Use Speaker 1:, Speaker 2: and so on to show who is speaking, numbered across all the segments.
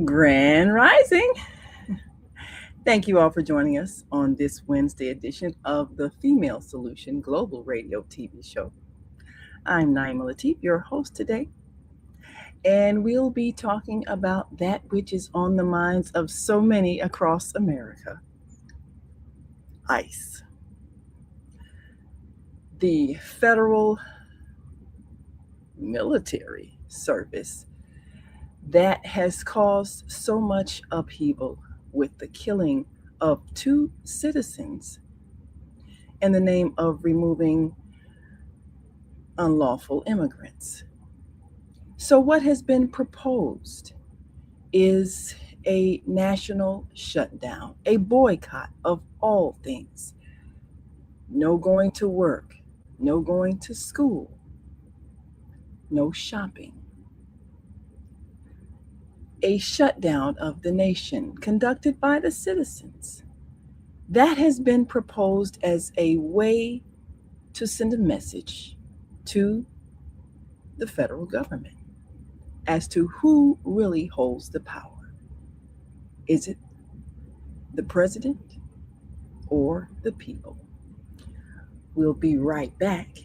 Speaker 1: Grand Rising. Thank you all for joining us on this Wednesday edition of the Female Solution Global Radio TV show. I'm Naima Latif, your host today, and we'll be talking about that which is on the minds of so many across America: ICE, the federal military service that has caused so much upheaval with the killing of two citizens in the name of removing unlawful immigrants. So, what has been proposed is a national shutdown, a boycott of all things. No going to work, no going to school, no shopping. A shutdown of the nation conducted by the citizens. That has been proposed as a way to send a message to the federal government as to who really holds the power. Is it the president or the people? We'll be right back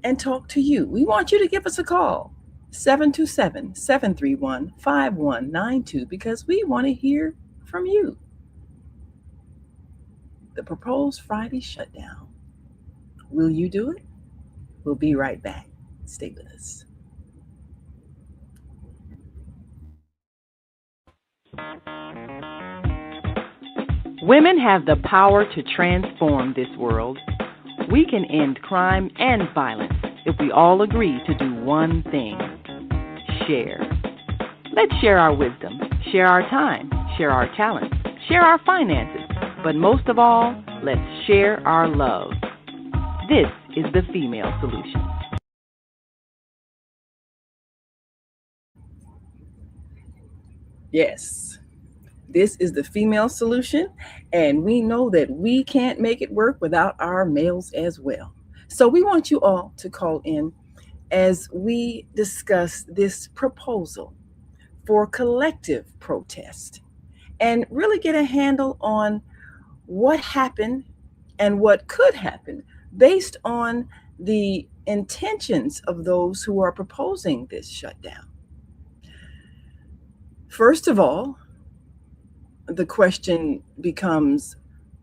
Speaker 1: and talk to you. We want you to give us a call, 727-731-5192, because we want to hear from you. The proposed Friday shutdown. Will you do it? We'll be right back. Stay with us.
Speaker 2: Women have the power to transform this world. We can end crime and violence if we all agree to do one thing: share. Let's share our wisdom, share our time, share our talents, share our finances, but most of all, let's share our love. This is the Female Solution.
Speaker 1: Yes, this is the female solution, and we know that we can't make it work without our males as well. So we want you all to call in as we discuss this proposal for collective protest and really get a handle on what happened and what could happen based on the intentions of those who are proposing this shutdown. First of all, the question becomes,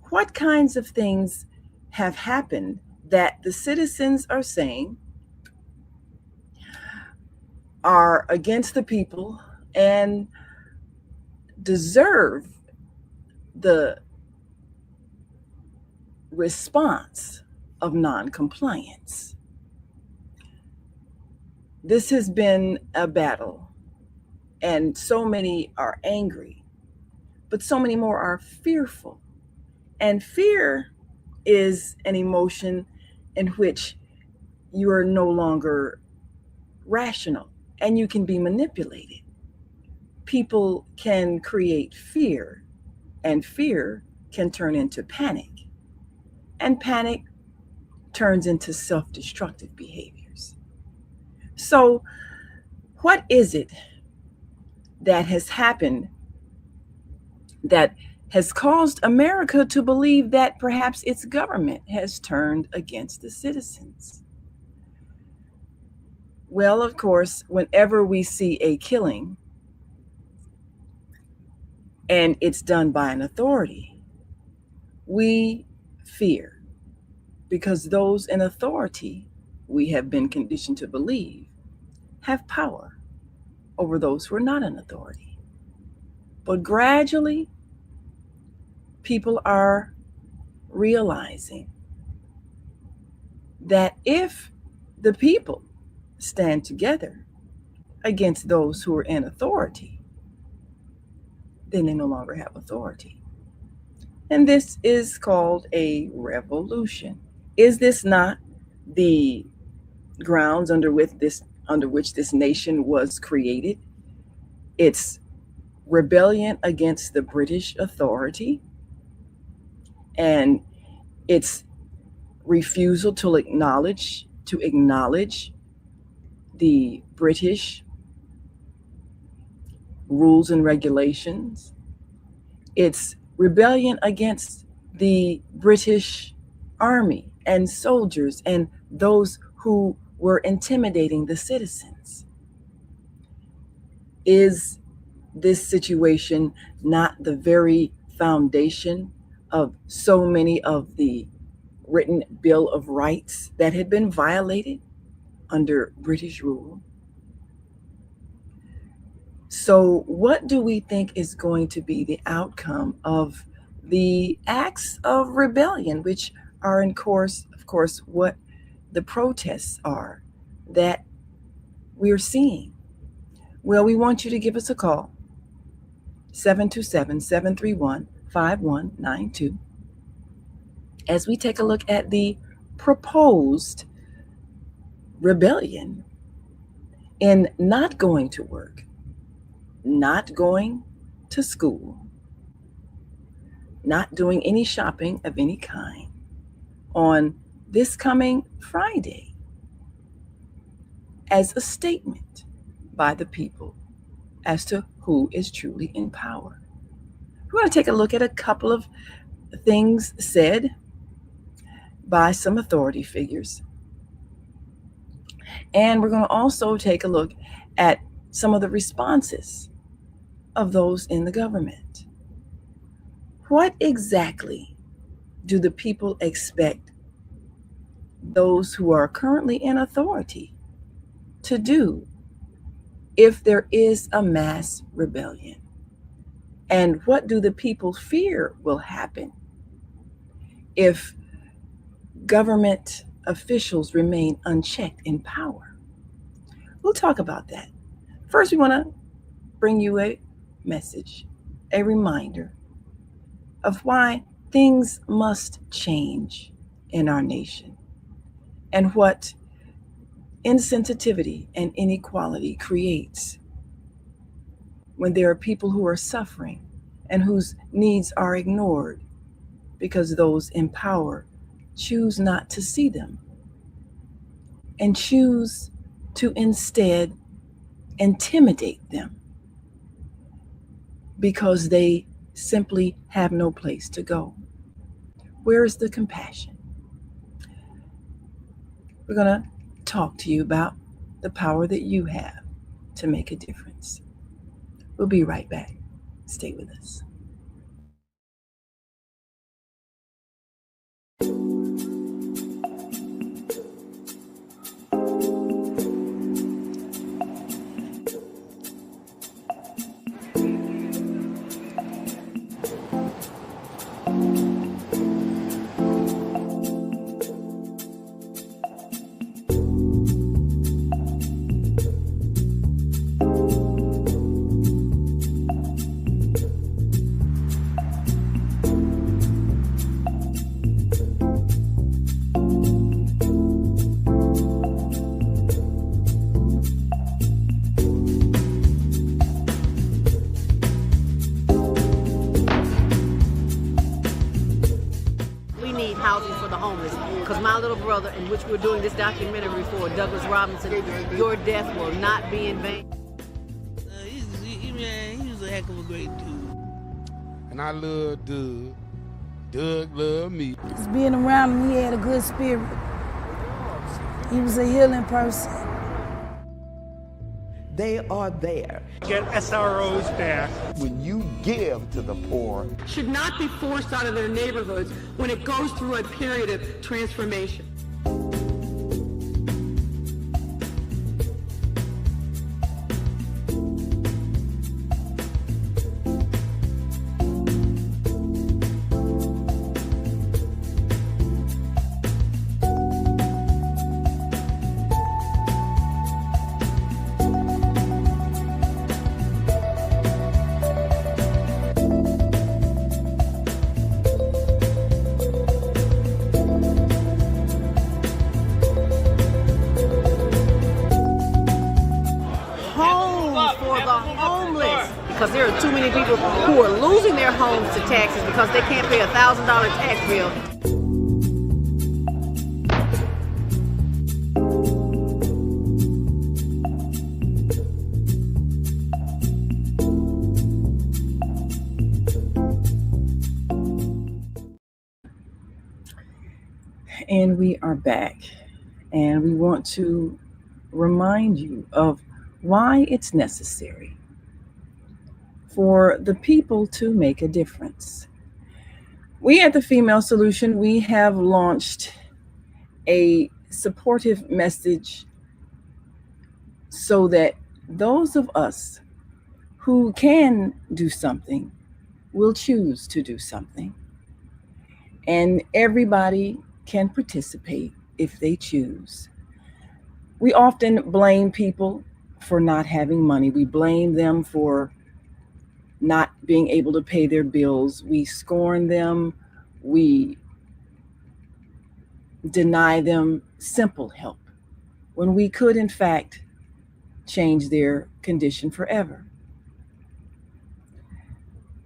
Speaker 1: what kinds of things have happened that the citizens are saying are against the people and deserve the response of noncompliance? This has been a battle, and so many are angry, but so many more are fearful. And fear is an emotion in which you are no longer rational and you can be manipulated. People can create fear, and fear can turn into panic, and panic turns into self-destructive behaviors. So, what is it that has happened that has caused America to believe that perhaps its government has turned against the citizens? Well, of course, whenever we see a killing and it's done by an authority, we fear, because those in authority, we have been conditioned to believe, have power over those who are not in authority. But gradually, people are realizing that if the people stand together against those who are in authority, then they no longer have authority. And this is called a revolution. Is this not the grounds under which this nation was created? It's rebellion against the British authority, and its refusal to acknowledge the British rules and regulations. It's rebellion against the British Army and soldiers and those who were intimidating the citizens. Is this situation not the very foundation of so many of the written Bill of Rights that had been violated under British rule? So, what do we think is going to be the outcome of the acts of rebellion, which are, of course, what the protests are that we're seeing? Well, we want you to give us a call, 727-731-5192, as we take a look at the proposed rebellion in not going to work, not going to school, not doing any shopping of any kind on this coming Friday, as a statement by the people as to who is truly in power. We're going to take a look at a couple of things said by some authority figures. And we're going to also take a look at some of the responses of those in the government. What exactly do the people expect those who are currently in authority to do if there is a mass rebellion? And what do the people fear will happen if government officials remain unchecked in power? We'll talk about that. First, we want to bring you a message, a reminder of why things must change in our nation and what insensitivity and inequality creates when there are people who are suffering and whose needs are ignored because those in power choose not to see them and choose to instead intimidate them because they simply have no place to go. Where is the compassion? We're going to talk to you about the power that you have to make a difference. We'll be right back. Stay with us.
Speaker 3: In which we're doing this documentary for Douglas Robinson, Your Death Will Not Be in Vain.
Speaker 4: He was a heck of a great dude.
Speaker 5: And I love Doug. Doug loved me.
Speaker 6: Just being around him, he had a good spirit. He was a healing person.
Speaker 7: They are there.
Speaker 8: Get SROs back.
Speaker 9: When you give to the poor,
Speaker 10: should not be forced out of their neighborhoods when it goes through a period of transformation.
Speaker 3: Because there are too many people who are losing their homes to taxes because they can't pay a $1,000 tax bill.
Speaker 1: And we are back. And we want to remind you of why it's necessary for the people to make a difference. We at the Female Solution, we have launched a supportive message so that those of us who can do something will choose to do something. And everybody can participate if they choose. We often blame people for not having money. We blame them for not being able to pay their bills. We scorn them. We deny them simple help when we could, in fact, change their condition forever.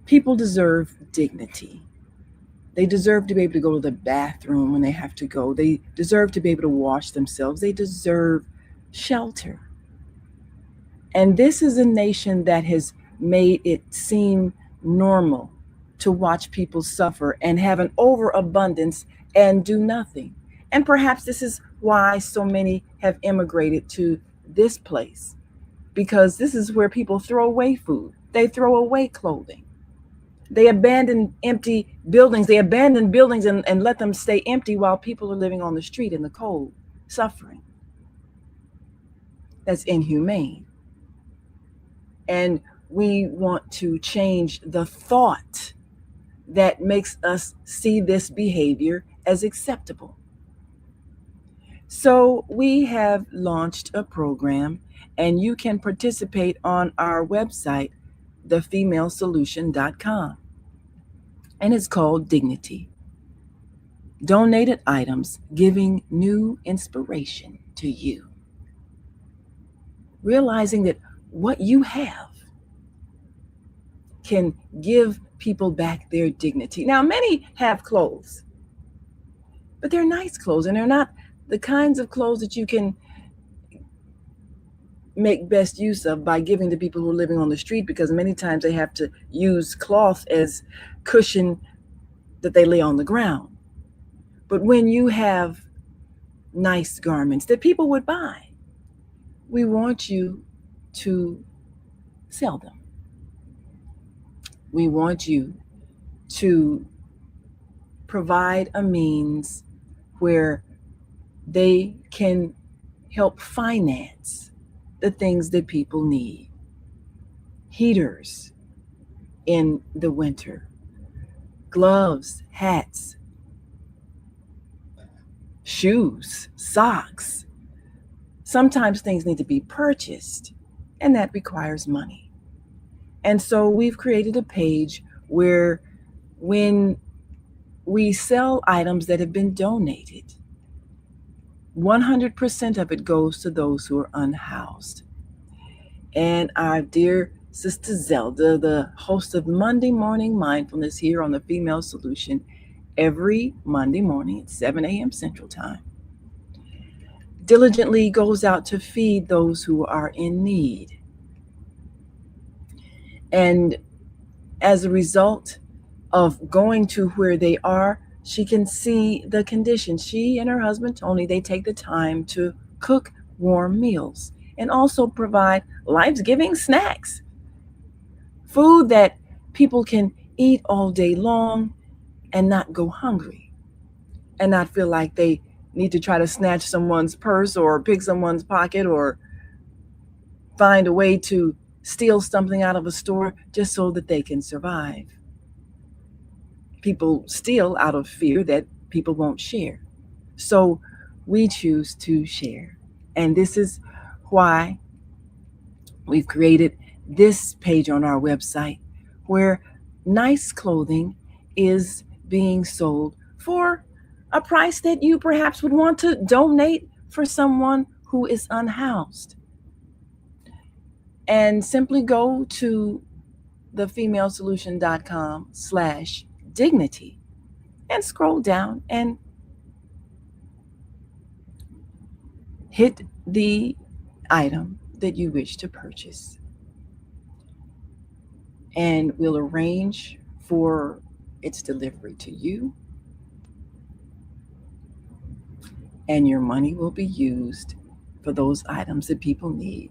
Speaker 1: People deserve dignity. They deserve to be able to go to the bathroom when they have to go. They deserve to be able to wash themselves. They deserve shelter. And this is a nation that has made it seem normal to watch people suffer and have an overabundance and do nothing. And perhaps this is why so many have immigrated to this place, because this is where people throw away food. They throw away clothing. They abandon empty buildings. They abandon buildings and let them stay empty while people are living on the street in the cold, suffering. That's inhumane. And we want to change the thought that makes us see this behavior as acceptable. So we have launched a program, and you can participate on our website, thefemalesolution.com. And it's called Dignity. Donated items giving new inspiration to you. Realizing that what you have can give people back their dignity. Now, many have clothes, but they're nice clothes, and they're not the kinds of clothes that you can make best use of by giving to people who are living on the street, because many times they have to use cloth as cushion that they lay on the ground. But when you have nice garments that people would buy, we want you to sell them. We want you to provide a means where they can help finance the things that people need. Heaters in the winter, gloves, hats, shoes, socks. Sometimes things need to be purchased, and that requires money. And so we've created a page where when we sell items that have been donated, 100% of it goes to those who are unhoused. And our dear Sister Zelda, the host of Monday Morning Mindfulness here on the Female Solution, every Monday morning at 7 a.m. Central Time, diligently goes out to feed those who are in need. And as a result of going to where they are, she can see the condition. She and her husband, Tony, they take the time to cook warm meals and also provide life-giving snacks, food that people can eat all day long and not go hungry and not feel like they need to try to snatch someone's purse or pick someone's pocket or find a way to steal something out of a store just so that they can survive. People steal out of fear that people won't share. So we choose to share. And this is why we've created this page on our website where nice clothing is being sold for a price that you perhaps would want to donate for someone who is unhoused. And simply go to thefemalesolution.com/dignity and scroll down and hit the item that you wish to purchase. And we'll arrange for its delivery to you. and your money will be used for those items that people need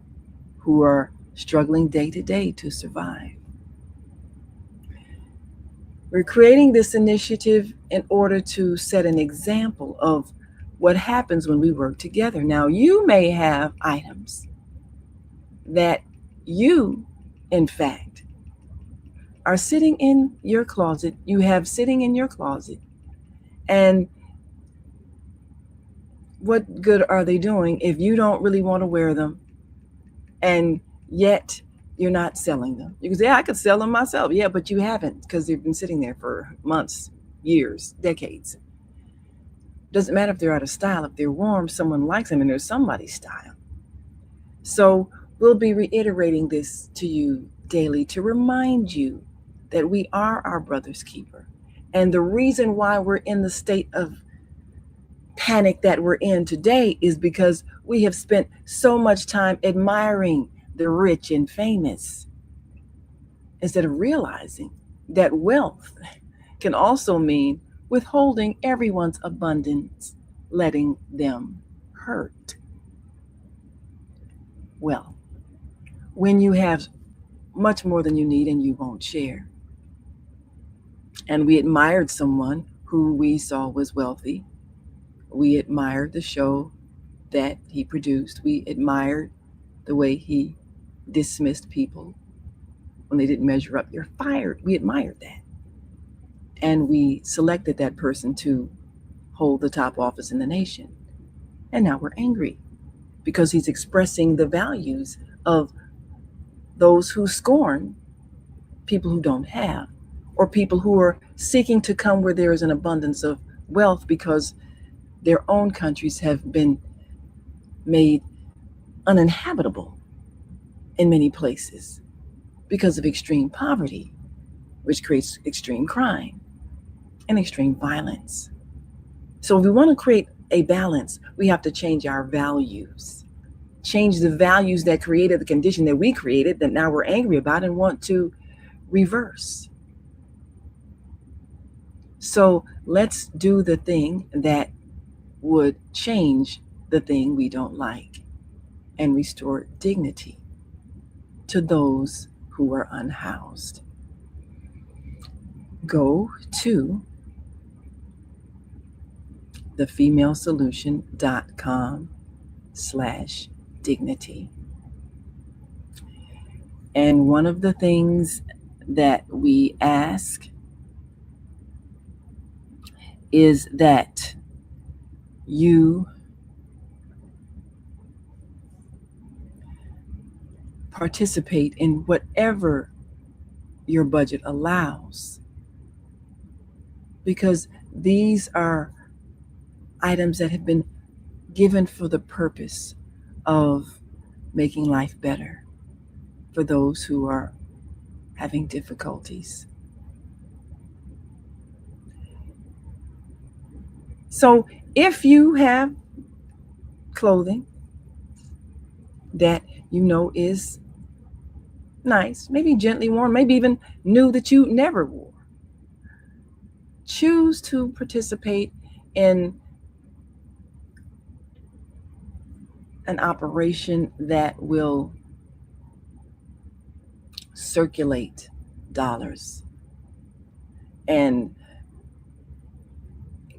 Speaker 1: who are struggling day to day to survive. We're creating this initiative in order to set an example of what happens when we work together. Now, you may have items that you, in fact, are sitting in your closet, you have sitting in your closet, and what good are they doing if you don't really want to wear them and yet you're not selling them? You can say, I could sell them myself. Yeah, but you haven't, because they've been sitting there for months, years, decades. Doesn't matter if they're out of style. If they're warm, someone likes them and they're somebody's style. So we'll be reiterating this to you daily to remind you that we are our brother's keeper. And the reason why we're in the state of panic that we're in today is because we have spent so much time admiring the rich and famous instead of realizing that wealth can also mean withholding everyone's abundance, letting them hurt. Well, when you have much more than you need and you won't share, and we admired someone who we saw was wealthy, we admired the show that he produced, we admired the way he dismissed people when they didn't measure up, you're fired. We admired that. And we selected that person to hold the top office in the nation. And now we're angry because he's expressing the values of those who scorn people who don't have, or people who are seeking to come where there is an abundance of wealth because their own countries have been made uninhabitable in many places because of extreme poverty, which creates extreme crime and extreme violence. So if we want to create a balance, we have to change our values, change the values that created the condition that we created that now we're angry about and want to reverse. So let's do the thing that would change the thing we don't like and restore dignity to those who are unhoused. Go to thefemalesolution.com/dignity. And one of the things that we ask is that you participate in whatever your budget allows, because these are items that have been given for the purpose of making life better for those who are having difficulties. So if you have clothing that you know is nice, maybe gently worn, maybe even new that you never wore, choose to participate in an operation that will circulate dollars and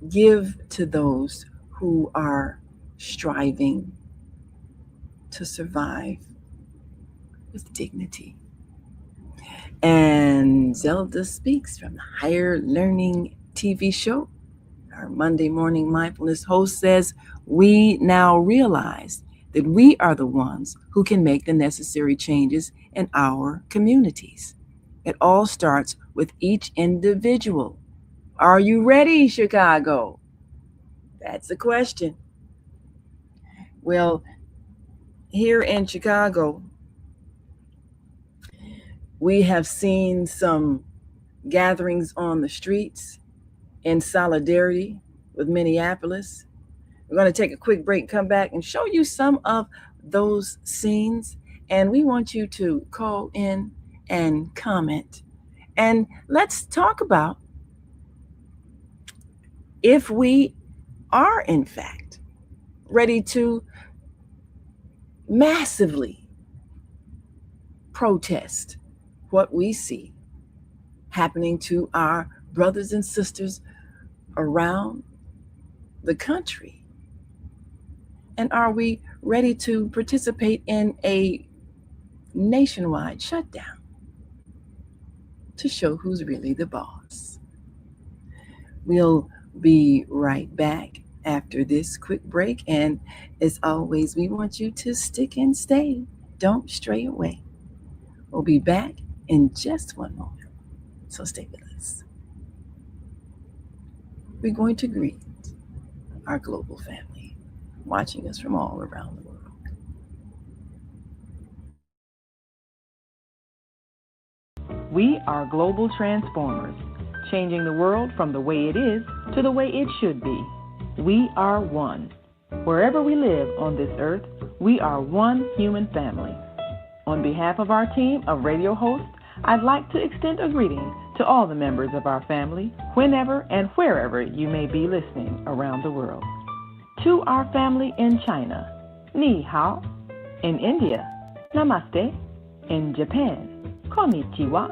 Speaker 1: give to those who are striving to survive with dignity. And Zelda Speaks from the Higher Learning TV show, our Monday morning mindfulness host, says, we now realize that we are the ones who can make the necessary changes in our communities. It all starts with each individual. Are you ready, Chicago? That's the question. Well, here in Chicago, we have seen some gatherings on the streets in solidarity with Minneapolis. We're going to take a quick break, come back and show you some of those scenes. And we want you to call in and comment. And let's talk about if we are, in fact, ready to massively protest what we see happening to our brothers and sisters around the country? And are we ready to participate in a nationwide shutdown to show who's really the boss? We'll be right back after this quick break. And as always, we want you to stick and stay. Don't stray away. We'll be back in just one moment. So stay with us. We're going to greet our global family watching us from all around the world.
Speaker 2: We are global transformers, changing the world from the way it is to the way it should be. We are one. Wherever we live on this earth, we are one human family. On behalf of our team of radio hosts, I'd like to extend a greeting to all the members of our family, whenever and wherever you may be listening around the world. To our family in China, Ni Hao. In India, Namaste. In Japan, Konnichiwa.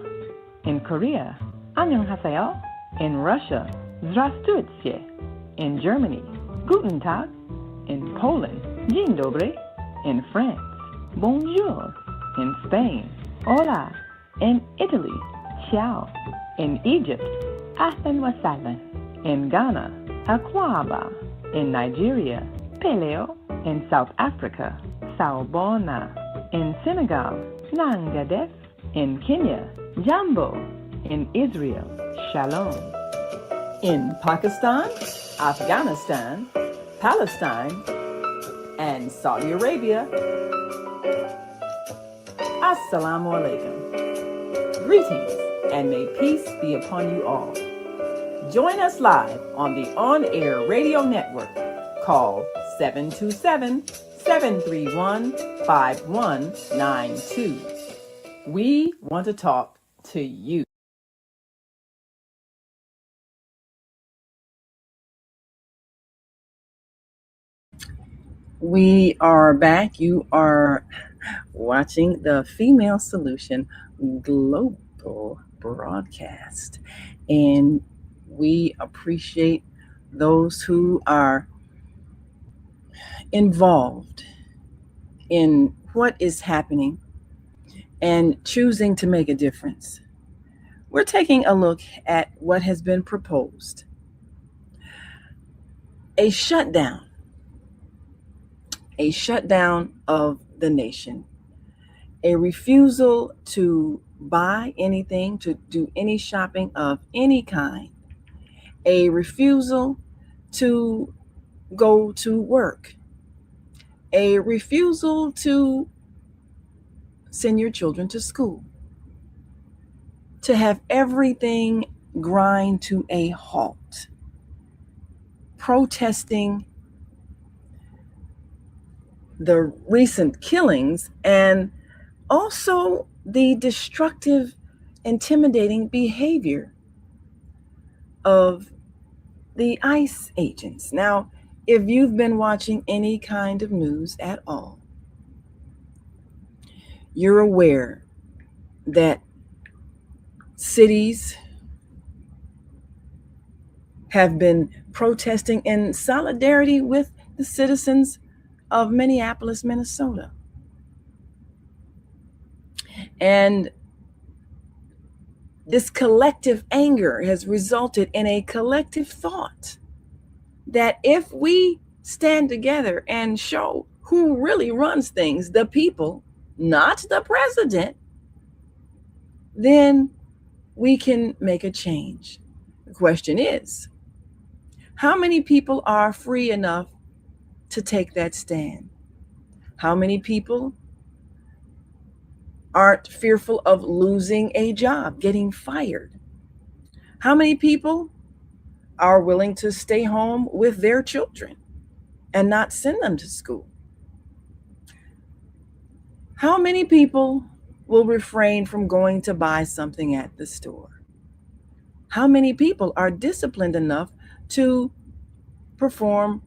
Speaker 2: In Korea, Annyeonghaseyo. In Russia, Здравствуйте. In Germany, Guten Tag. In Poland, Dzień dobry. In France, Bonjour. In Spain, Hola. In Italy, Ciao. In Egypt, Ahlan wa sahlan. In Ghana, Akwaba. In Nigeria, Peleo. In South Africa, Sawubona. In Senegal, Nangadef. In Kenya, Jambo. In Israel, Shalom.
Speaker 1: In Pakistan, Afghanistan, Palestine, and Saudi Arabia, Assalamu alaikum. Greetings, and may peace be upon you all. Join us live on the on-air radio network called 727-731-5192. We want to talk to you. We are back. You are watching the Female Solution Global broadcast. And we appreciate those who are involved in what is happening and choosing to make a difference. We're taking a look at what has been proposed. A shutdown of the nation, a refusal to buy anything, to do any shopping of any kind, a refusal to go to work, a refusal to send your children to school, to have everything grind to a halt, protesting the recent killings and also the destructive, intimidating behavior of the ICE agents. Now, if you've been watching any kind of news at all, you're aware that cities have been protesting in solidarity with the citizens of Minneapolis, Minnesota. And this collective anger has resulted in a collective thought that if we stand together and show who really runs things, the people, not the president, then we can make a change. The question is, how many people are free enough to take that stand? How many people aren't fearful of losing a job, getting fired? How many people are willing to stay home with their children and not send them to school? How many people will refrain from going to buy something at the store? How many people are disciplined enough to perform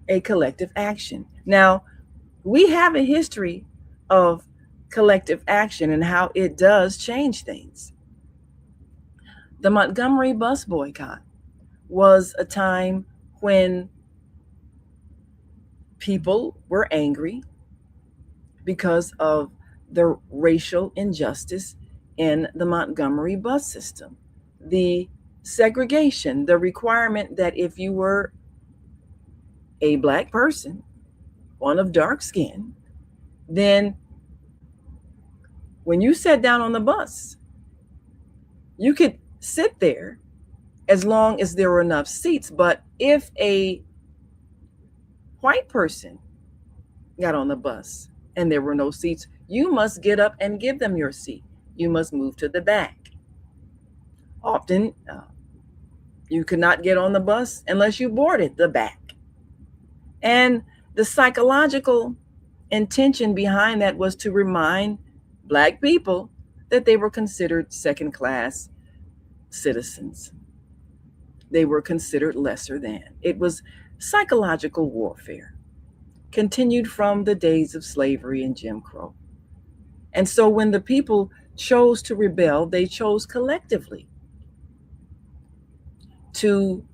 Speaker 1: a collective action. Now, we have a history of collective action and how it does change things. The Montgomery bus boycott was a time when people were angry because of the racial injustice in the Montgomery bus system. The segregation, the requirement that if you were a Black person, one of dark skin, then when you sat down on the bus, you could sit there as long as there were enough seats. But if a white person got on the bus and there were no seats, you must get up and give them your seat. You must move to the back. Often, you could not get on the bus unless you boarded the back. And the psychological intention behind that was to remind Black people that they were considered second-class citizens. They were considered lesser than. It was psychological warfare, continued from the days of slavery and Jim Crow. And so when the people chose to rebel, they chose collectively to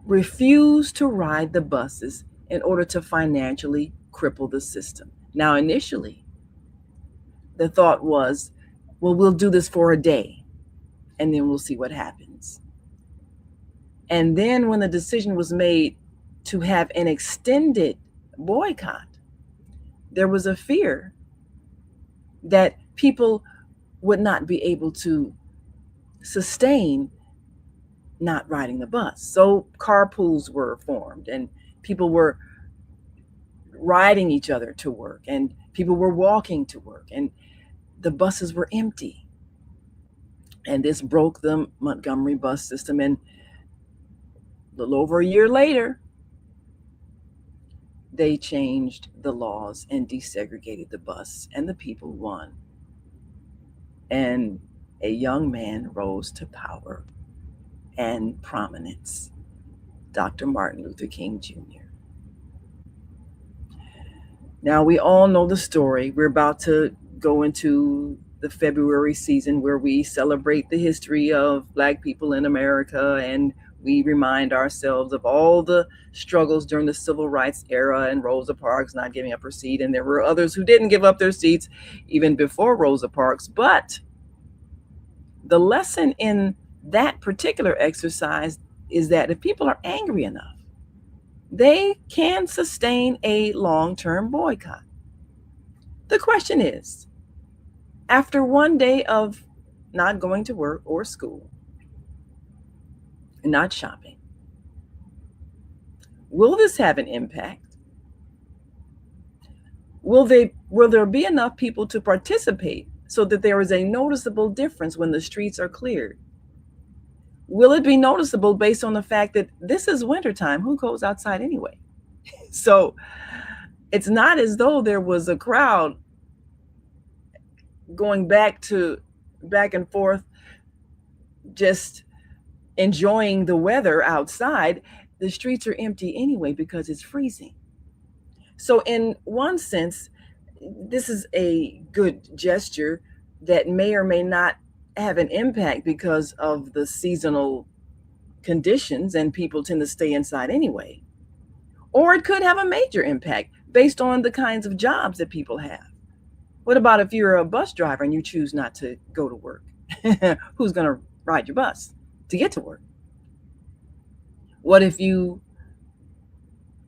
Speaker 1: refuse to ride the buses in order to financially cripple the system. Now, initially, the thought was, well, we'll do this for a day, and then we'll see what happens. And then when the decision was made to have an extended boycott, there was a fear that people would not be able to sustain not riding the bus. So carpools were formed and people were riding each other to work and people were walking to work and the buses were empty. And this broke the Montgomery bus system. And a little over a year later, they changed the laws and desegregated the bus, and the people won. And a young man rose to power and prominence, Dr. Martin Luther King Jr. Now, we all know the story. We're about to go into the February season where we celebrate the history of Black people in America, and we remind ourselves of all the struggles during the civil rights era and Rosa Parks not giving up her seat. And there were others who didn't give up their seats even before Rosa Parks. But the lesson in that particular exercise is that if people are angry enough, they can sustain a long-term boycott. The question is, after one day of not going to work or school, and not shopping, will this have an impact? Will there be enough people to participate so that there is a noticeable difference when the streets are cleared? Will it be noticeable based on the fact that this is wintertime? Who goes outside anyway? So it's not as though there was a crowd going back and forth, just enjoying the weather outside. The streets are empty anyway because it's freezing. So in one sense, this is a good gesture that may or may not have an impact because of the seasonal conditions and people tend to stay inside anyway. Or it could have a major impact based on the kinds of jobs that people have. What about if you're a bus driver and you choose not to go to work? Who's going to ride your bus to get to work? What if you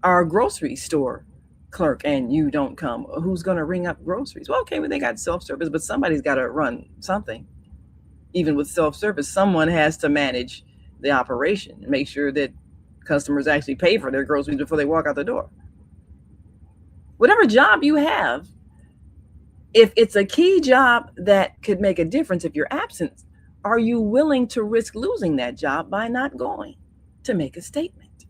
Speaker 1: are a grocery store clerk and you don't come? Who's going to ring up groceries? Well, okay, they got self-service, but somebody's got to run something. Even with self-service, someone has to manage the operation and make sure that customers actually pay for their groceries before they walk out the door. Whatever job you have, if it's a key job that could make a difference if you're absent, are you willing to risk losing that job by not going to make a statement?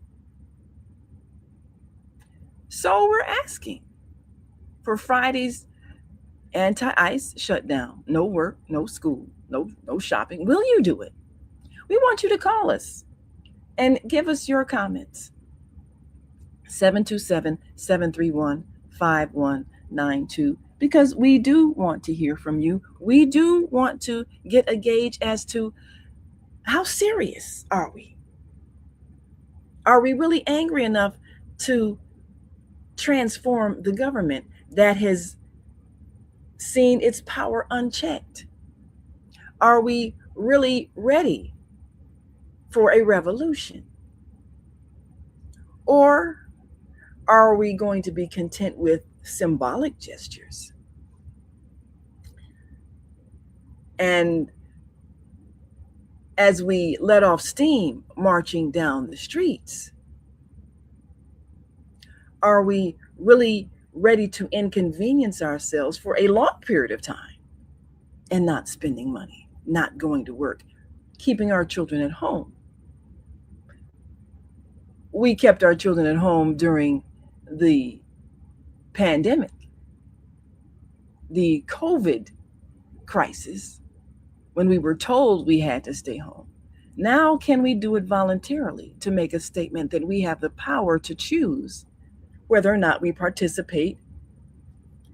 Speaker 1: So we're asking for Friday's anti-ICE shutdown. No work, no school, no shopping. Will you do it? We want you to call us and give us your comments. 727-731-5192, because we do want to hear from you. We do want to get a gauge as to how serious are we? Are we really angry enough to transform the government that has seen its power unchecked? Are we really ready for a revolution? Or are we going to be content with symbolic gestures? And as we let off steam marching down the streets, are we really ready to inconvenience ourselves for a long period of time and not spending money, not going to work, keeping our children at home? We kept our children at home during the pandemic, the COVID crisis, when we were told we had to stay home. Now, can we do it voluntarily to make a statement that we have the power to choose whether or not we participate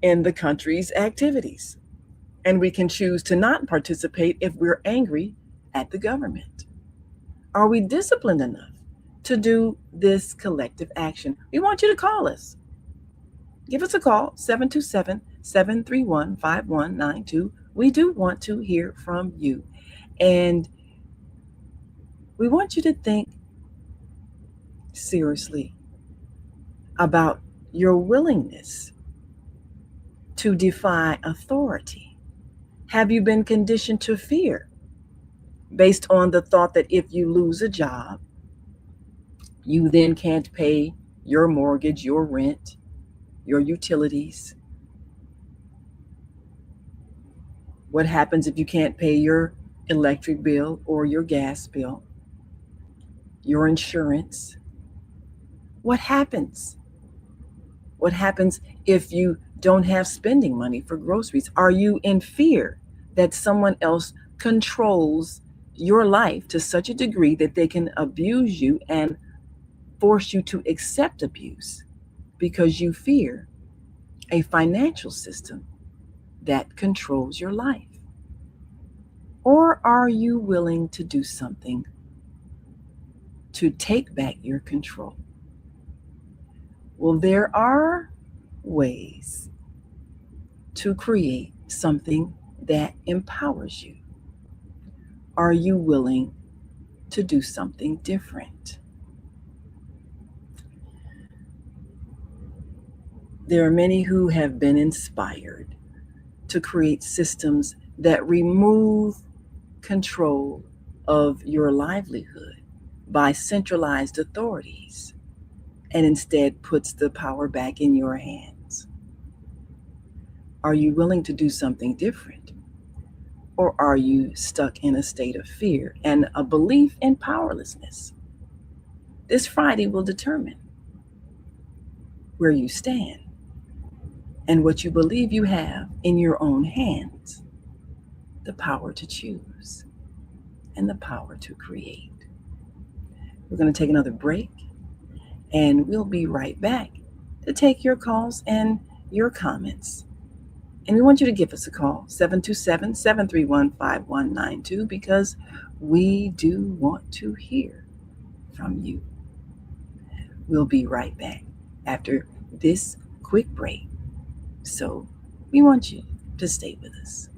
Speaker 1: in the country's activities? And we can choose to not participate if we're angry at the government. Are we disciplined enough to do this collective action? We want you to call us. Give us a call, 727-731-5192. We do want to hear from you. And we want you to think seriously about your willingness to defy authority. Have you been conditioned to fear based on the thought that if you lose a job, you then can't pay your mortgage, your rent, your utilities? What happens if you can't pay your electric bill or your gas bill, your insurance? What happens? What happens if you don't have spending money for groceries? Are you in fear that someone else controls your life to such a degree that they can abuse you and force you to accept abuse because you fear a financial system that controls your life? Or are you willing to do something to take back your control? Well, there are ways to create something that empowers you. Are you willing to do something different? There are many who have been inspired to create systems that remove control of your livelihood by centralized authorities and instead puts the power back in your hands. Are you willing to do something different? Or are you stuck in a state of fear and a belief in powerlessness? This Friday will determine where you stand and what you believe you have in your own hands: the power to choose and the power to create. We're going to take another break, and we'll be right back to take your calls and your comments. And we want you to give us a call, 727-731-5192, because we do want to hear from you. We'll be right back after this quick break. So we want you to stay with us.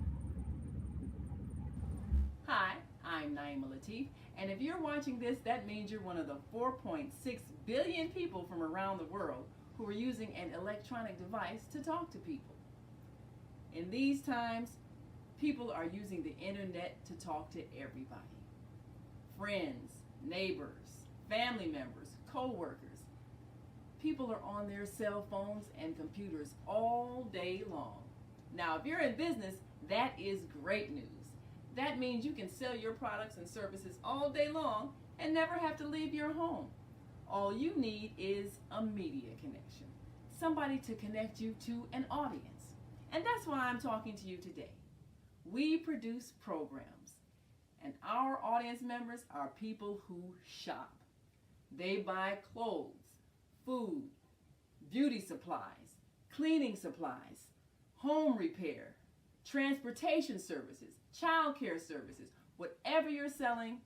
Speaker 2: Hi, I'm Naima Latif, and if you're watching this, that means you're one of the 4.6 billion people from around the world who are using an electronic device to talk to people. In these times, people are using the internet to talk to everybody. Friends, neighbors, family members, co-workers. People are on their cell phones and computers all day long. Now, if you're in business, that is great news. That means you can sell your products and services all day long and never have to leave your home. All you need is a media connection, somebody to connect you to an audience. And that's why I'm talking to you today. We produce programs, and our audience members are people who shop. They buy clothes, food, beauty supplies, cleaning supplies, home repair, transportation services, child care services. Whatever you're selling,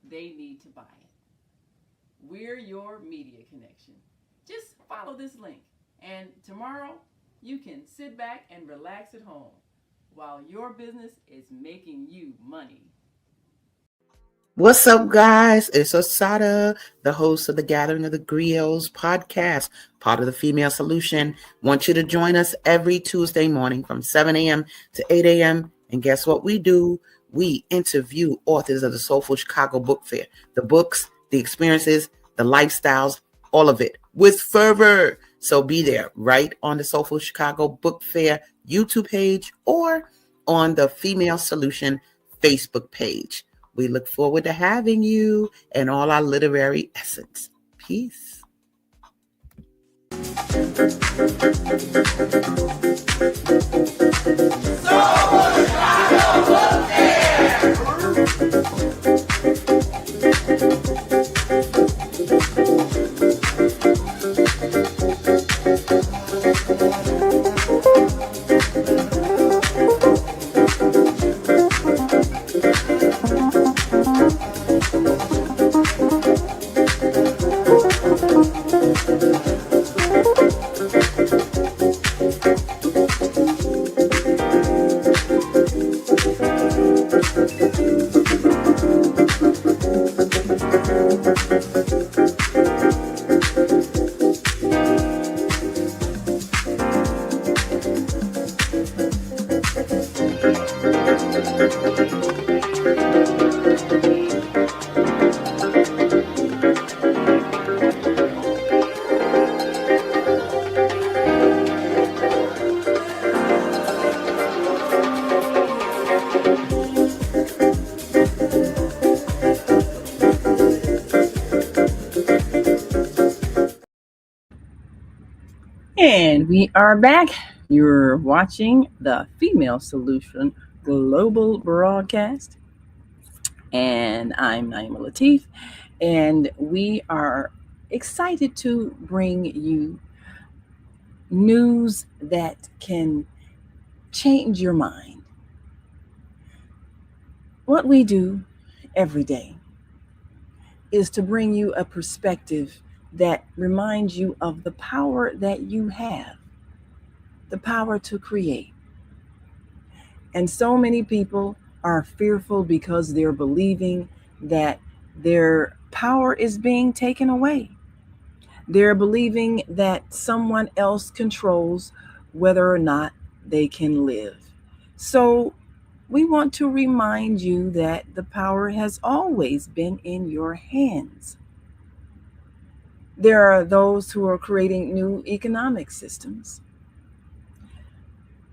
Speaker 2: they need to buy it. We're your media connection. Just follow this link, and tomorrow you can sit back and relax at home while your business is making you money.
Speaker 7: What's up, guys? It's Osada, the host of the Gathering of the Griots podcast, part of the Female Solution. Want you to join us every Tuesday morning from 7 a.m. to 8 a.m. And guess what we do? We interview authors of the Soulful Chicago Book Fair. The books, the experiences, the lifestyles, all of it with fervor. So be there right on the Soulful Chicago Book Fair YouTube page or on the Female Solution Facebook page. We look forward to having you and all our literary essence. Peace.
Speaker 1: And we are back. You're watching the Female Solution Global Broadcast. And I'm Naima Latif. And we are excited to bring you news that can change your mind. What we do every day is to bring you a perspective that reminds you of the power that you have, the power to create. And so many people are fearful because they're believing that their power is being taken away. They're believing that someone else controls whether or not they can live. So we want to remind you that the power has always been in your hands. There are those who are creating new economic systems.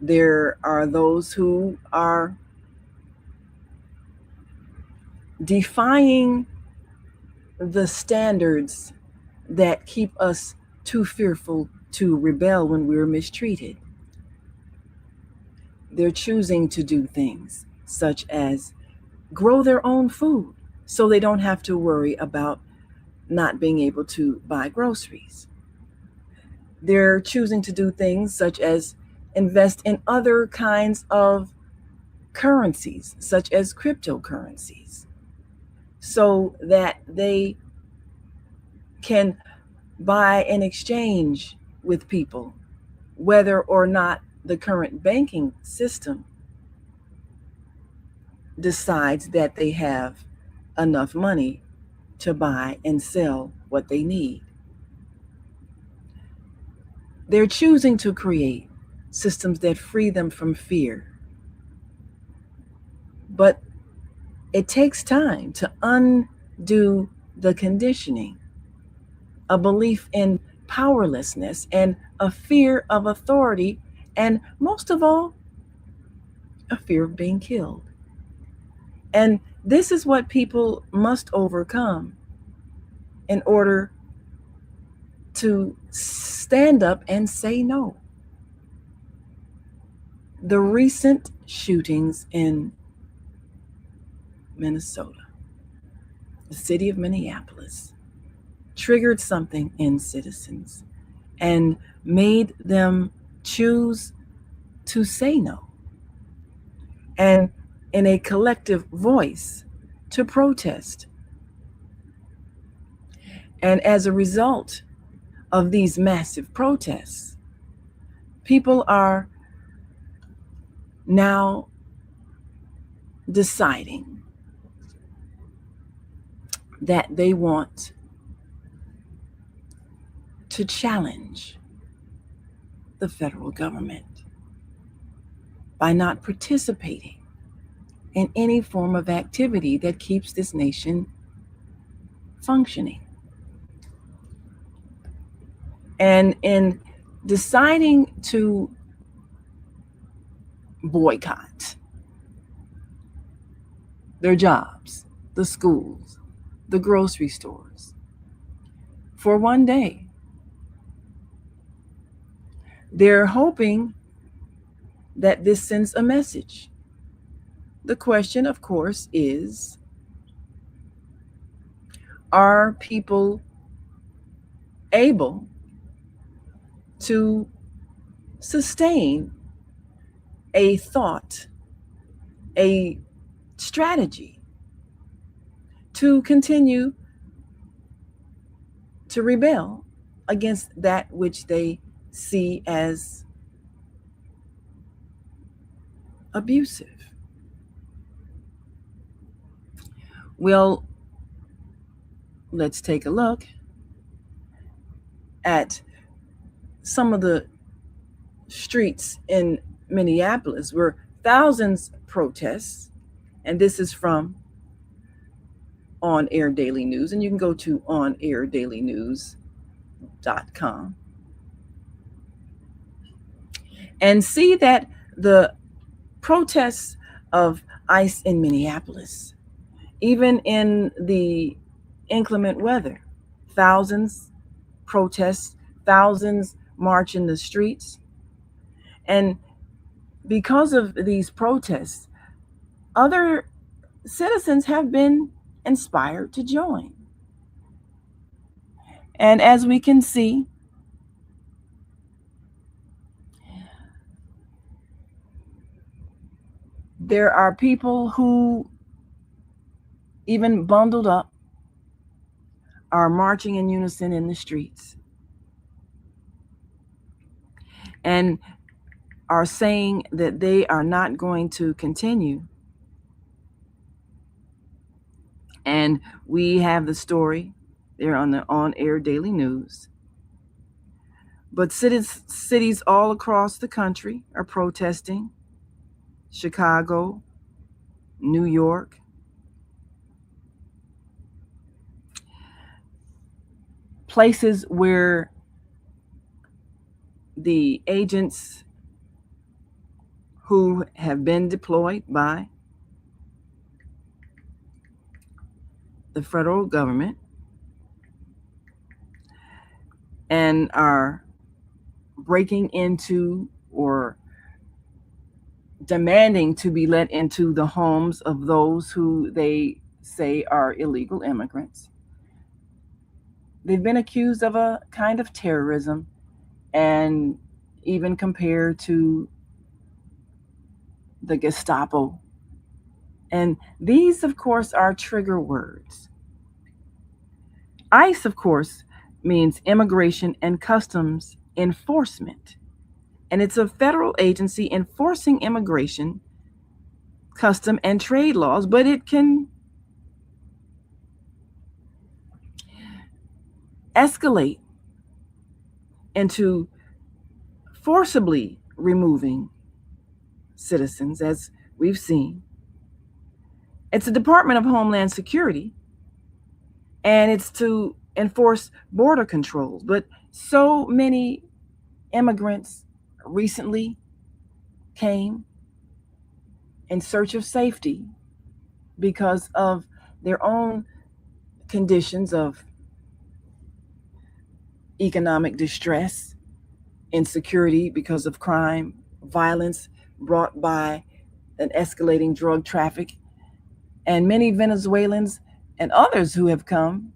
Speaker 1: There are those who are defying the standards that keep us too fearful to rebel when we're mistreated. They're choosing to do things such as grow their own food so they don't have to worry about not being able to buy groceries. They're choosing to do things such as invest in other kinds of currencies, such as cryptocurrencies, so that they can buy and exchange with people, whether or not the current banking system decides that they have enough money to buy and sell what they need. They're choosing to create systems that free them from fear. But it takes time to undo the conditioning, a belief in powerlessness and a fear of authority, and most of all, a fear of being killed. And this is what people must overcome in order to stand up and say no. The recent shootings in Minnesota, the city of Minneapolis, triggered something in citizens. and made them choose to say no, and in a collective voice to protest. And as a result of these massive protests, people are now deciding that they want to challenge the federal government by not participating in any form of activity that keeps this nation functioning. And in deciding to boycott their jobs, the schools, the grocery stores, for one day, they're hoping that this sends a message. The question, of course, is, are people able to sustain a thought, a strategy to continue to rebel against that which they see as abusive? Well, let's take a look at some of the streets in Minneapolis where thousands protests, and this is from On Air Daily News, and you can go to onair.dailynews.com and see that the protests of ICE in Minneapolis, even in the inclement weather, thousands protests, thousands march in the streets. And because of these protests, other citizens have been inspired to join. And as we can see, there are people who, even bundled up, are marching in unison in the streets and are saying that they are not going to continue. And we have the story there on the On Air Daily News. But cities all across the country are protesting. Chicago, New York. Places where the agents who have been deployed by the federal government and are breaking into or demanding to be let into the homes of those who they say are illegal immigrants. They've been accused of a kind of terrorism and even compared to the Gestapo. And these, of course, are trigger words. ICE, of course, means Immigration and Customs Enforcement. And it's a federal agency enforcing immigration, custom, and trade laws, but it can escalate into forcibly removing citizens, as we've seen. It's the Department of Homeland Security, and it's to enforce border controls. But so many immigrants recently came in search of safety because of their own conditions of economic distress, insecurity because of crime, violence brought by an escalating drug traffic. And many Venezuelans and others who have come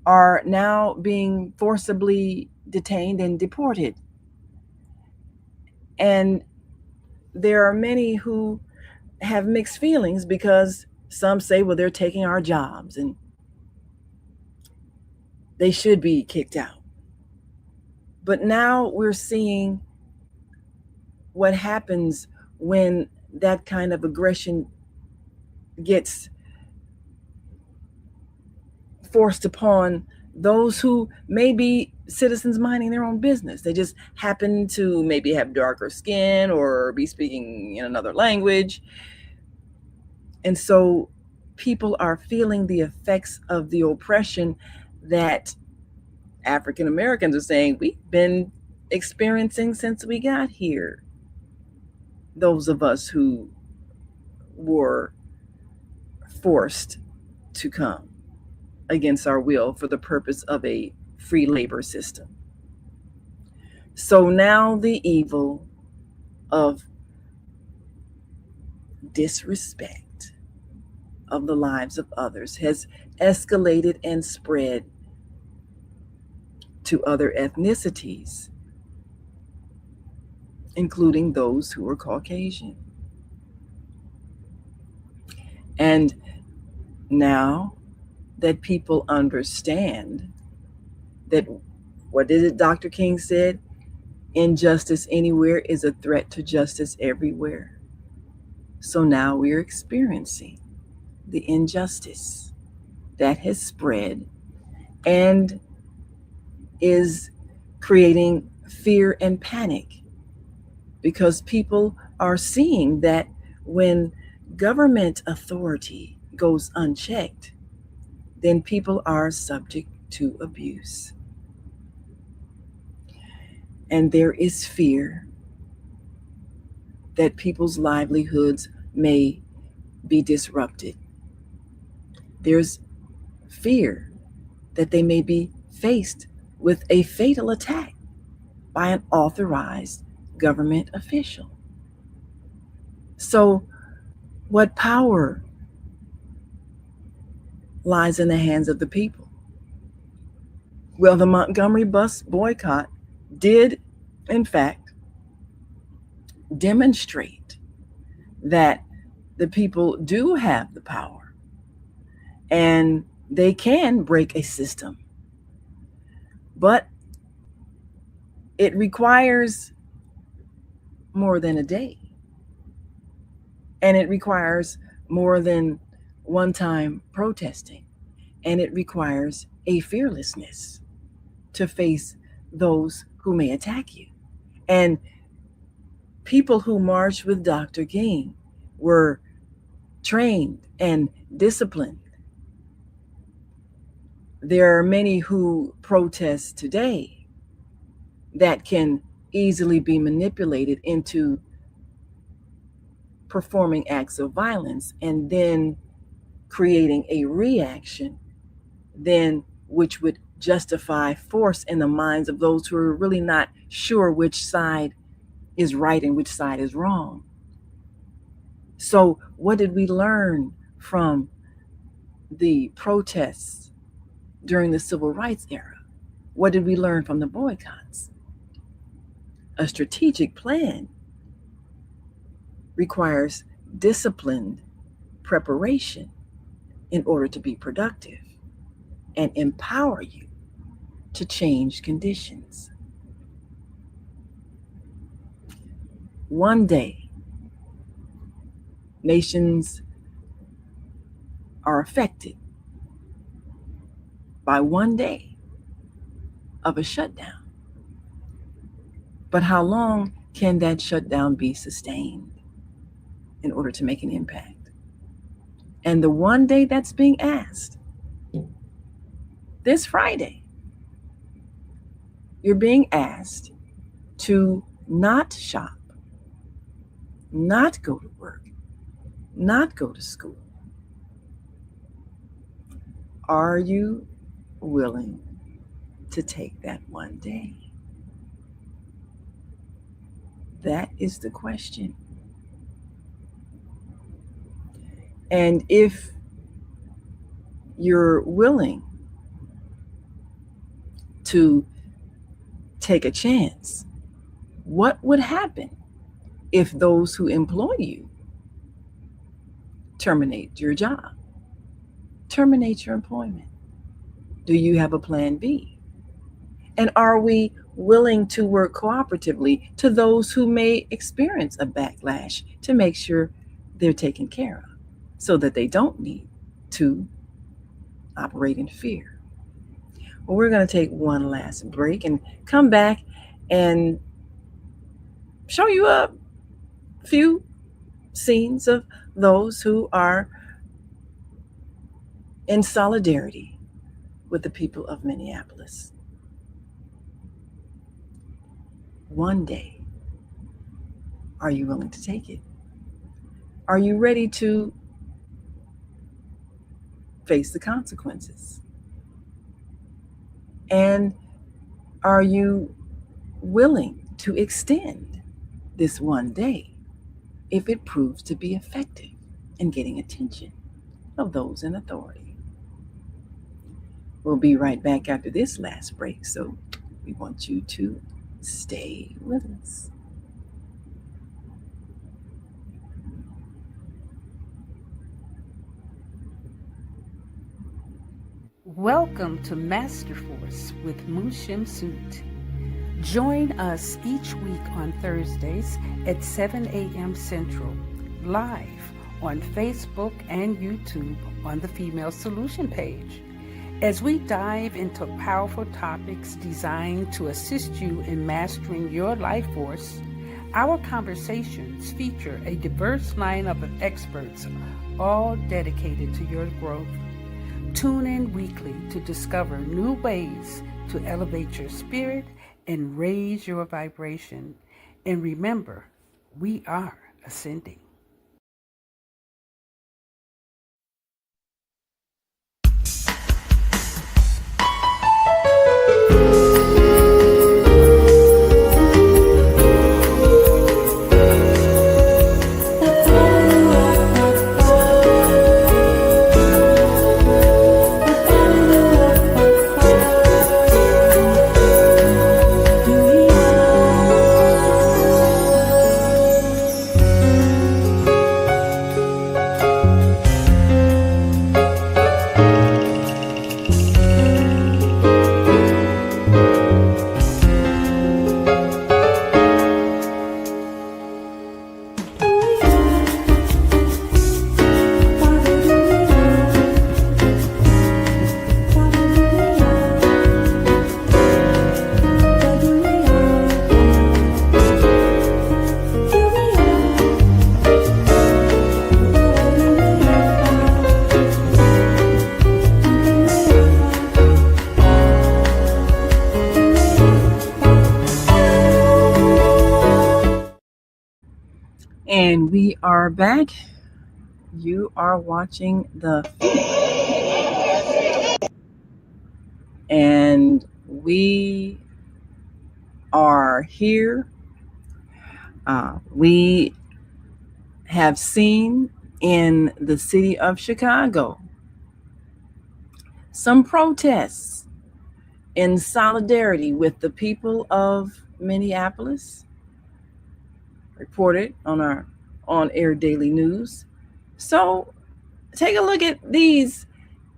Speaker 1: are now being forcibly detained and deported. And there are many who have mixed feelings because some say, well, they're taking our jobs and they should be kicked out. But now we're seeing what happens when that kind of aggression gets forced upon those who may be citizens minding their own business. They just happen to maybe have darker skin or be speaking in another language. And so people are feeling the effects of the oppression that African Americans are saying we've been experiencing since we got here. Those of us who were forced to come against our will for the purpose of a free labor system. So now the evil of disrespect of the lives of others has escalated and spread to other ethnicities, including those who are Caucasian. And now that people understand that, what is it Dr. King said? Injustice anywhere is a threat to justice everywhere. So now we're experiencing the injustice that has spread and is creating fear and panic, because people are seeing that when government authority goes unchecked, then people are subject to abuse. And there is fear that people's livelihoods may be disrupted. There's fear that they may be faced with a fatal attack by an authorized government official. So, what power lies in the hands of the people? Well, the Montgomery bus boycott did, in fact, demonstrate that the people do have the power and they can break a system. But it requires more than a day. And it requires more than one-time protesting. And it requires a fearlessness to face those who may attack you. And people who marched with Dr. King were trained and disciplined. There are many who protest today that can easily be manipulated into performing acts of violence and then creating a reaction, then which would justify force in the minds of those who are really not sure which side is right and which side is wrong. So what did we learn from the protests during the civil rights era? What did we learn from the boycotts? A strategic plan requires disciplined preparation in order to be productive and empower you to change conditions. One day, nations are affected by one day of a shutdown. But how long can that shutdown be sustained in order to make an impact? And the one day that's being asked, this Friday, you're being asked to not shop, not go to work, not go to school. Are you willing to take that one day? That is the question. And if you're willing to take a chance. What would happen if those who employ you terminate your job, terminate your employment? Do you have a plan B? And are we willing to work cooperatively to those who may experience a backlash to make sure they're taken care of so that they don't need to operate in fear? Well, we're going to take one last break and come back and show you a few scenes of those who are in solidarity with the people of Minneapolis. One day, are you willing to take it? Are you ready to face the consequences? And are you willing to extend this one day if it proves to be effective in getting attention of those in authority? We'll be right back after this last break, so we want you to stay with us.
Speaker 11: Welcome to Master Force with Mushim Suit. Join us each week on Thursdays at 7 a.m. Central, live on Facebook and YouTube on the Female Solution page, as we dive into powerful topics designed to assist you in mastering your life force. Our conversations feature a diverse lineup of experts, all dedicated to your growth. Tune in weekly to discover new ways to elevate your spirit and raise your vibration. And remember, we are ascending.
Speaker 1: And we are back. You are watching and we are here. We have seen in the city of Chicago some protests in solidarity with the people of Minneapolis, reported on our on-air daily news. So take a look at these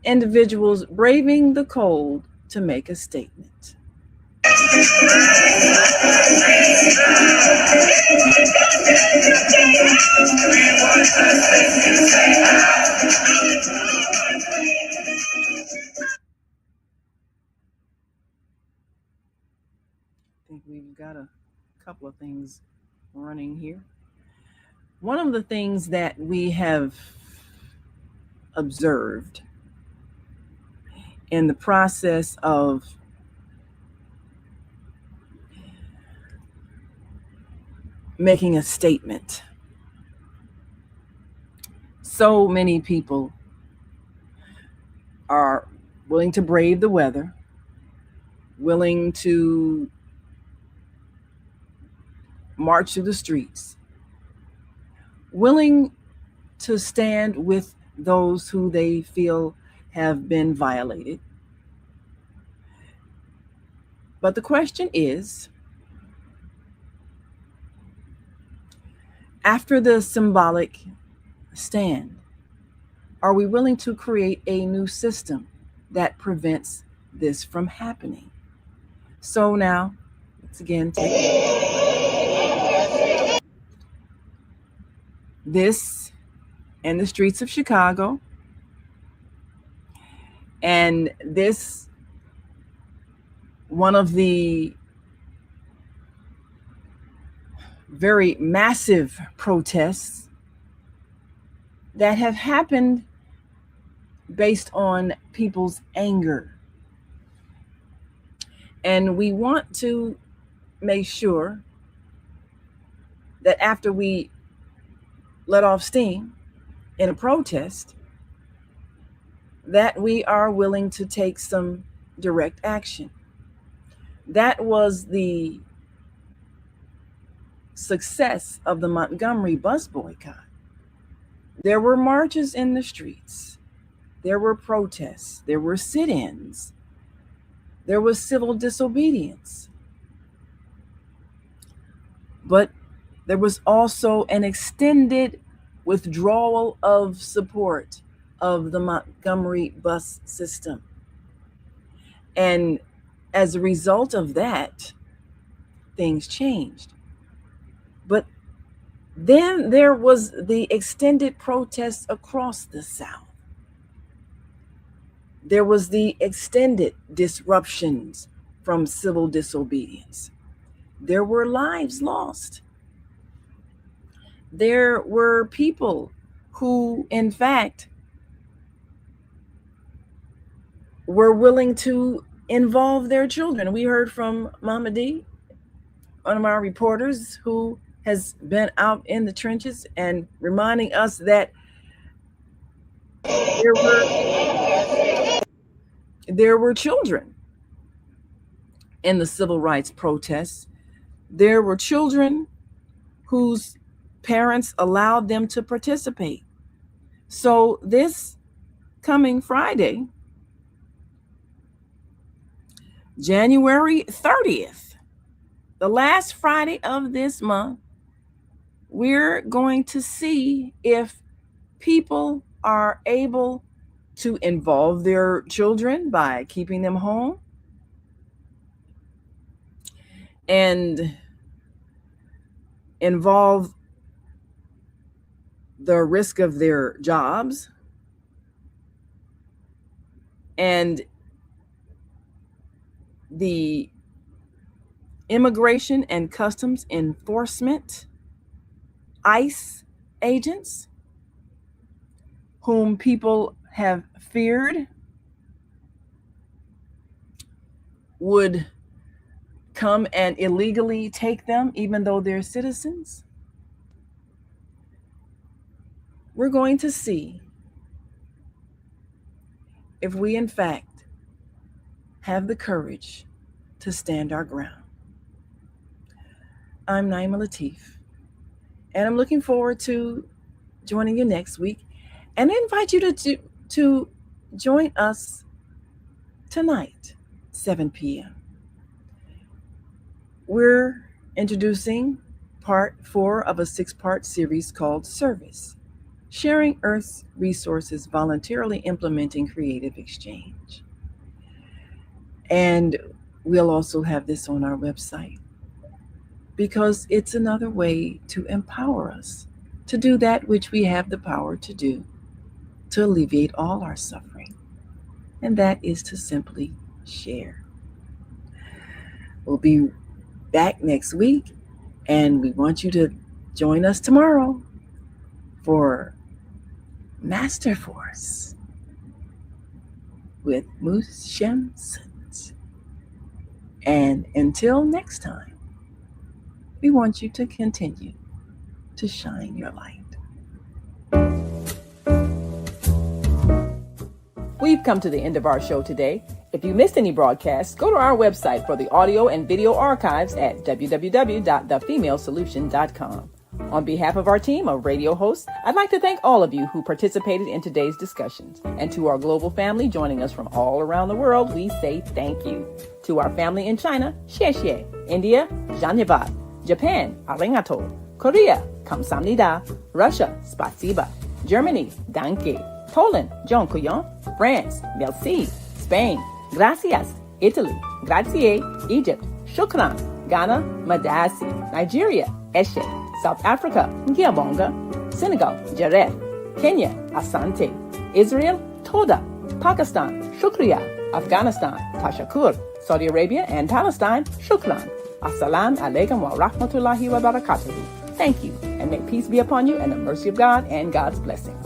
Speaker 1: individuals braving the cold to make a statement. I think we've got a couple of things running here. One of the things that we have observed in the process of making a statement, so many people are willing to brave the weather, willing to march through the streets, willing to stand with those who they feel have been violated. But the question is, after the symbolic stand, are we willing to create a new system that prevents this from happening? So now, let's again take this in the streets of Chicago, and this one of the very massive protests that have happened based on people's anger. And we want to make sure that after we let off steam in a protest, that we are willing to take some direct action. That was the success of the Montgomery bus boycott. There were marches in the streets. There were protests. There were sit-ins. There was civil disobedience. But there was also an extended withdrawal of support of the Montgomery bus system. And as a result of that, things changed. But then there was the extended protests across the South. There was the extended disruptions from civil disobedience. There were lives lost. There were people who, in fact, were willing to involve their children. We heard from Mama D, one of our reporters who has been out in the trenches and reminding us that there were children in the civil rights protests. There were children whose parents allowed them to participate. So this coming Friday, January 30th, the last Friday of this month, we're going to see if people are able to involve their children by keeping them home and involve the risk of their jobs and the Immigration and Customs Enforcement, ICE agents, whom people have feared would come and illegally take them, even though they're citizens. We're going to see if we, in fact, have the courage to stand our ground. I'm Naima Latif, and I'm looking forward to joining you next week. And I invite you to join us tonight, 7 p.m. We're introducing part 4 of a 6-part series called Service, Sharing Earth's Resources, Voluntarily Implementing Creative Exchange. And we'll also have this on our website because it's another way to empower us to do that which we have the power to do to alleviate all our suffering. And that is to simply share. We'll be back next week, and we want you to join us tomorrow for Master Force with Mushem Sunt. And until next time, we want you to continue to shine your light. We've come to the end of our show today. If you missed any broadcasts, go to our website for the audio and video archives at www.thefemalesolution.com.
Speaker 2: On behalf of our team of radio hosts, I'd like to thank all of you who participated in today's discussions. And to our global family joining us from all around the world, we say thank you. To our family in China, xie xie. India, Dhanyavad. Japan, arigato. Korea, kamsamnida. Russia, spasiba. Germany, danke. Poland, dziękuję. France, merci. Spain, gracias. Italy, grazie. Egypt, shukran. Ghana, madasi. Nigeria, eshe. South Africa, Ngiabonga. Senegal, Jaref. Kenya, Asante. Israel, Toda. Pakistan, Shukriya. Afghanistan, Tashakur. Saudi Arabia and Palestine, Shukran. Assalamu alaikum wa rahmatullahi wa barakatuhu. Thank you, and may peace be upon you and the mercy of God and God's blessings.